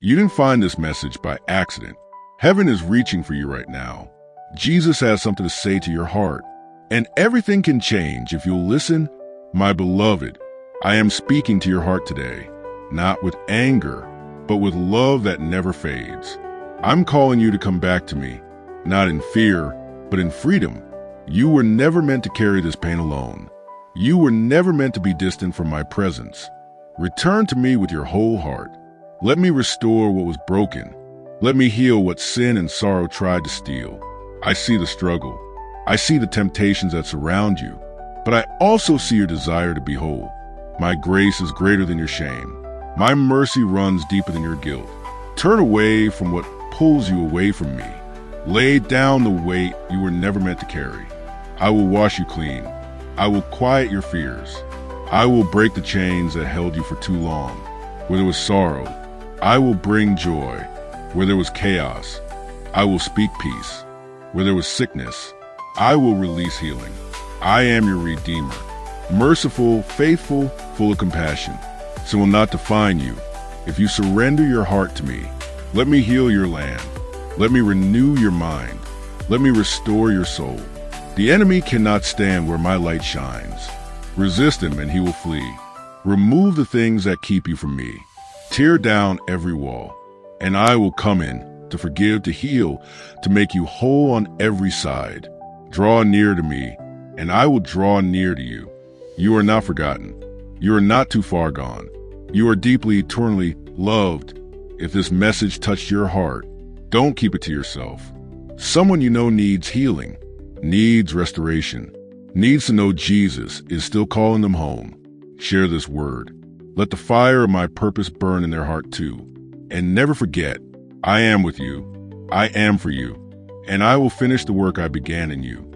You didn't find this message by accident. Heaven is reaching for you right now. Jesus has something to say to your heart, and everything can change if you'll listen. My beloved, I am speaking to your heart today, not with anger, but with love that never fades. I'm calling you to come back to me, not in fear, but in freedom. You were never meant to carry this pain alone. You were never meant to be distant from my presence. Return to me with your whole heart. Let me restore what was broken. Let me heal what sin and sorrow tried to steal. I see the struggle. I see the temptations that surround you, but I also see your desire to be whole. My grace is greater than your shame. My mercy runs deeper than your guilt. Turn away from what pulls you away from me. Lay down the weight you were never meant to carry. I will wash you clean. I will quiet your fears. I will break the chains that held you for too long. Where there was sorrow, I will bring joy. Where there was chaos, I will speak peace. Where there was sickness, I will release healing. I am your Redeemer, merciful, faithful, full of compassion. Sin will not define you. If you surrender your heart to me, let me heal your land. Let me renew your mind. Let me restore your soul. The enemy cannot stand where my light shines. Resist him and he will flee. Remove the things that keep you from me. Tear down every wall, and I will come in to forgive, to heal, to make you whole on every side. Draw near to me, and I will draw near to you. You are not forgotten. You are not too far gone. You are deeply, eternally loved. If this message touched your heart, don't keep it to yourself. Someone you know needs healing, needs restoration, needs to know Jesus is still calling them home. Share this word. Let the fire of my purpose burn in their heart too. And never forget, I am with you, I am for you, and I will finish the work I began in you.